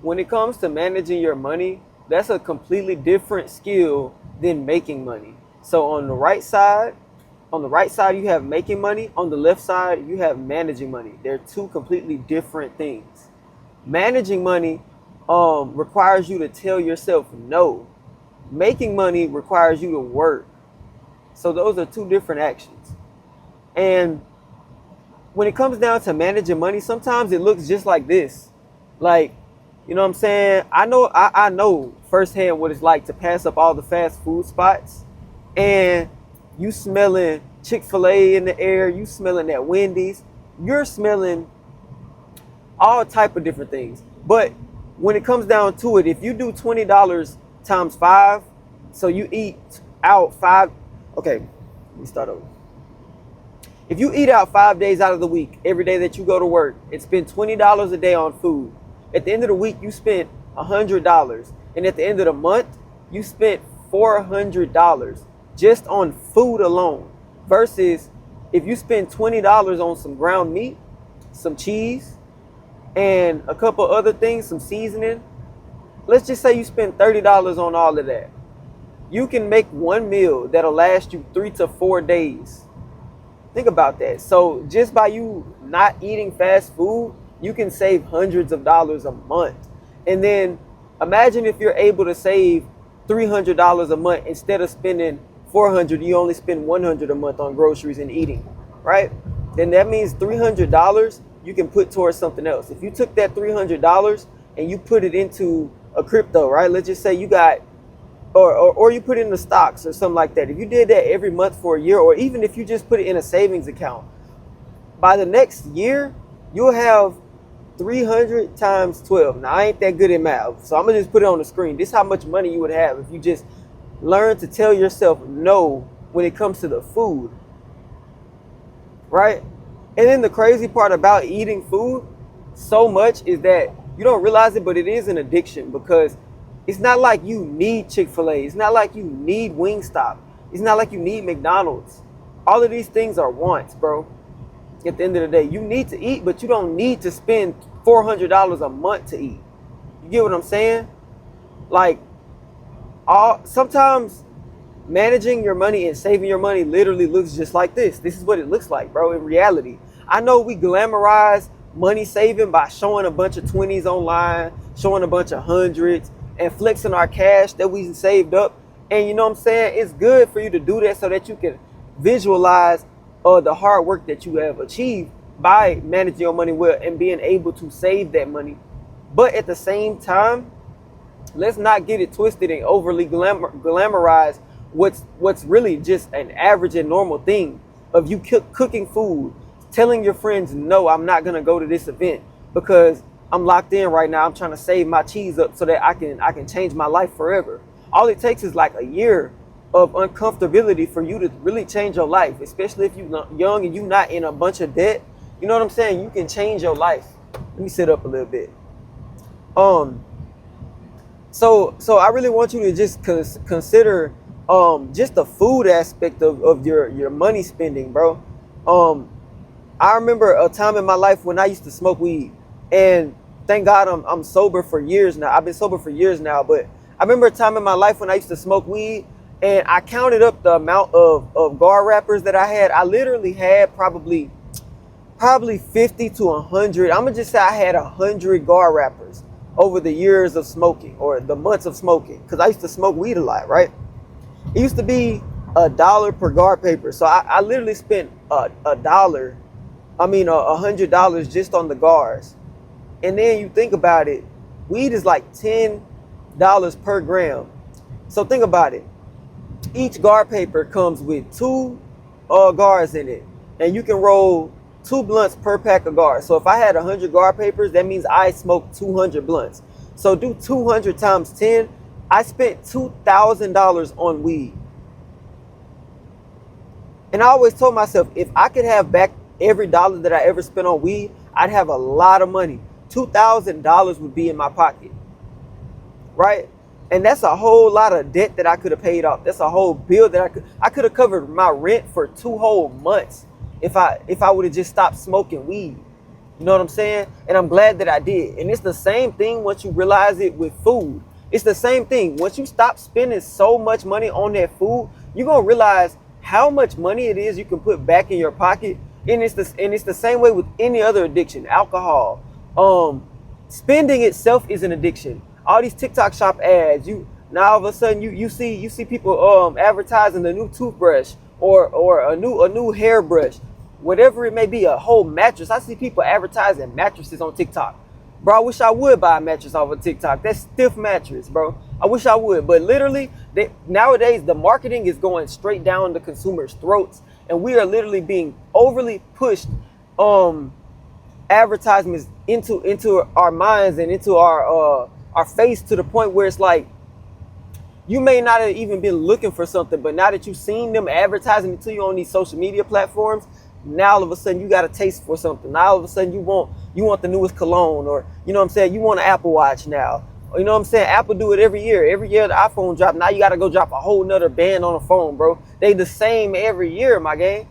when it comes to managing your money, that's a completely different skill than making money. So on the right side you have making money, on the left side you have managing money. They're two completely different things. Managing money requires you to tell yourself no. Making money requires you to work. So those are two different actions. And when it comes down to managing money, sometimes it looks just like this. Like, you know what I'm saying? I know firsthand what it's like to pass up all the fast food spots and you smelling Chick-fil-A in the air, you smelling that Wendy's, you're smelling all type of different things. But when it comes down to it, if you do $20 times five, so you eat out five, okay, let me start over. If you eat out 5 days out of the week, every day that you go to work, and spend $20 a day on food, at the end of the week, you spent $100. And at the end of the month, you spent $400 just on food alone. Versus if you spend $20 on some ground meat, some cheese, and a couple other things, some seasoning, let's just say you spend $30 on all of that. You can make one meal that'll last you 3 to 4 days. Think about that. So just by you not eating fast food, you can save hundreds of dollars a month. And then imagine if you're able to save $300 a month instead of spending 400, you only spend 100 a month on groceries and eating, right? Then that means $300 you can put towards something else. If you took that $300 and you put it into a crypto, right? Let's just say you got or you put it in the stocks or something like that. If you did that every month for a year, or even if you just put it in a savings account, by the next year, you'll have 300 times 12. Now, I ain't that good at math, so I'm going to just put it on the screen. This is how much money you would have if you just learn to tell yourself no when it comes to the food, right? And then the crazy part about eating food so much is that you don't realize it, but it is an addiction, because it's not like you need Chick-fil-A. It's not like you need Wingstop. It's not like you need McDonald's. All of these things are wants, bro. At the end of the day, you need to eat, but you don't need to spend $400 a month to eat. You get what I'm saying? Like, sometimes managing your money and saving your money literally looks just like this. This is what it looks like, bro, in reality. I know we glamorize money saving by showing a bunch of 20s online, showing a bunch of hundreds, and flexing our cash that we saved up. And you know what I'm saying? It's good for you to do that so that you can visualize the hard work that you have achieved by managing your money well and being able to save that money. But at the same time, let's not get it twisted and overly glamorize what's really just an average and normal thing of you cooking food, telling your friends, no, I'm not going to go to this event because I'm locked in right now. I'm trying to save my cheese up so that I can change my life forever. All it takes is like a year of uncomfortability for you to really change your life, especially if you're young and you're not in a bunch of debt. You know what I'm saying? You can change your life. Let me sit up a little bit. So I really want you to just consider just the food aspect of your money spending, bro. I remember a time in my life when I used to smoke weed, and thank God I'm sober for years now. I've been sober for years now, but I remember a time in my life when I used to smoke weed, and I counted up the amount of gar wrappers that I had. I literally had probably 50 to 100. I'm gonna just say I had 100 gar wrappers over the years of smoking, or the months of smoking, because I used to smoke weed a lot, right? It used to be $1 per gar paper, so I literally spent $100 just on the gars. And then you think about it, weed is like $10 per gram. So think about it. Each gar paper comes with 2 gars in it, and you can roll 2 blunts per pack of gars. So if I had 100 gar papers, that means I smoked 200 blunts. So do 200 times 10. I spent $2,000 on weed. And I always told myself, if I could have back every dollar that I ever spent on weed, I'd have a lot of money. $2,000 would be in my pocket, right? And that's a whole lot of debt that I could have paid off. That's a whole bill that I could have covered my rent for 2 whole months if I would have just stopped smoking weed. You know what I'm saying? And I'm glad that I did. And it's the same thing once you realize it with food. It's the same thing. Once you stop spending so much money on that food, you're gonna realize how much money it is you can put back in your pocket. And it's the same way with any other addiction, alcohol. Spending itself is an addiction. All these TikTok shop ads, you now all of a sudden you see people advertising a new toothbrush or a new hairbrush, whatever it may be, a whole mattress. I see people advertising mattresses on TikTok. Bro, I wish I would buy a mattress off of TikTok. That stiff mattress, bro. I wish I would. But literally, nowadays, the marketing is going straight down the consumers' throats. And we are literally being overly pushed advertisements into our minds and into our face, to the point where it's like, you may not have even been looking for something, but now that you've seen them advertising it to you on these social media platforms, now all of a sudden you got a taste for something. Now all of a sudden you want the newest cologne, or you know what I'm saying, you want an Apple Watch now. You know what I'm saying? Apple do it every year. Every year the iPhone drop. Now you got to go drop a whole nother band on the phone, bro. They the same every year, my guy.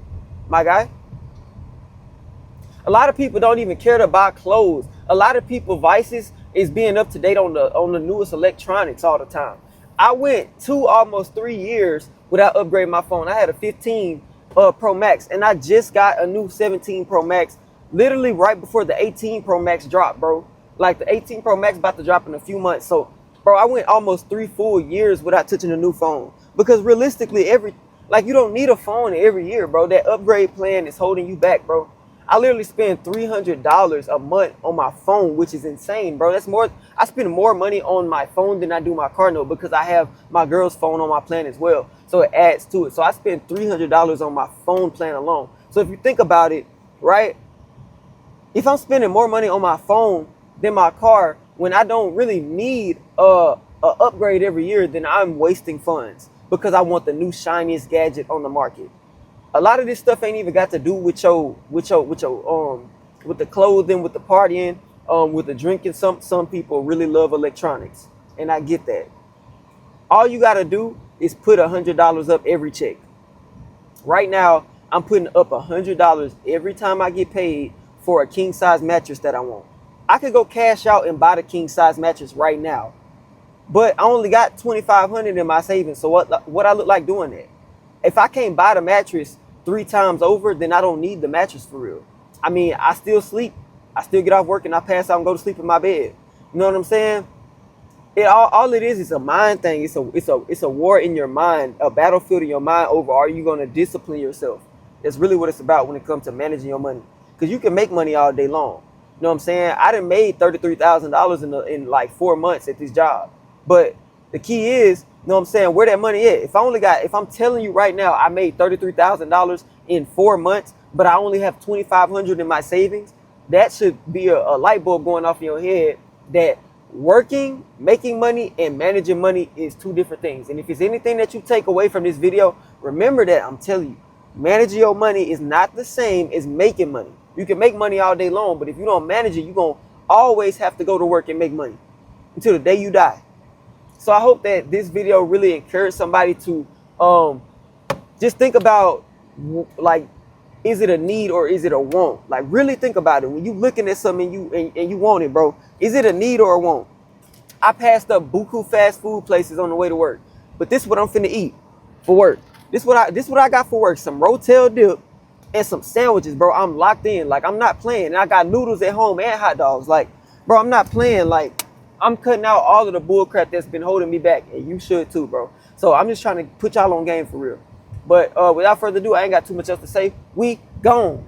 A lot of people don't even care to buy clothes. A lot of people vices is being up to date on the newest electronics all the time. I went almost 3 years without upgrading my phone. I had a 15 Pro Max, and I just got a new 17 Pro Max literally right before the 18 Pro Max dropped, bro. Like the 18 Pro Max about to drop in a few months. So, bro, I went almost 3 full years without touching a new phone. Because realistically, you don't need a phone every year, bro. That upgrade plan is holding you back, bro. I literally spend $300 a month on my phone, which is insane, bro. That's more. I spend more money on my phone than I do my car note, because I have my girl's phone on my plan as well. So it adds to it. So I spend $300 on my phone plan alone. So if you think about it, right? If I'm spending more money on my phone than my car, when I don't really need a upgrade every year, then I'm wasting funds because I want the new shiniest gadget on the market. A lot of this stuff ain't even got to do with with the clothing, with the partying, with the drinking. Some people really love electronics, and I get that. All you gotta do is put $100 up every check. Right now, I'm putting up $100 every time I get paid for a king size mattress that I want. I could go cash out and buy the king size mattress right now, but I only got $2,500 in my savings. So what I look like doing that? If I can't buy the mattress 3 times over, then I don't need the mattress for real. I mean, I still sleep. I still get off work and I pass out and go to sleep in my bed. You know what I'm saying? All it is a mind thing. It's a war in your mind, a battlefield in your mind over, are you going to discipline yourself? That's really what it's about when it comes to managing your money. Because you can make money all day long. You know what I'm saying? I done made $33,000 in like 4 months at this job. But the key is, you know what I'm saying, where that money is. If I'm telling you right now, I made $33,000 in 4 months, but I only have $2,500 in my savings, that should be a light bulb going off in your head that working, making money, and managing money is 2 different things. And if it's anything that you take away from this video, remember that I'm telling you, managing your money is not the same as making money. You can make money all day long, but if you don't manage it, you're going to always have to go to work and make money until the day you die. So I hope that this video really encouraged somebody to just think about, like, is it a need or is it a want? Like, really think about it. When you looking at something and you want it, bro, is it a need or a want? I passed up buku fast food places on the way to work, but this is what I'm finna eat for work. This is what I got for work. Some Rotel dip and some sandwiches, bro. I'm locked in. Like, I'm not playing. And I got noodles at home and hot dogs. Like, bro, I'm not playing. Like, I'm cutting out all of the bull crap that's been holding me back, and you should too, bro. So I'm just trying to put y'all on game for real. But without further ado, I ain't got too much else to say. We gone.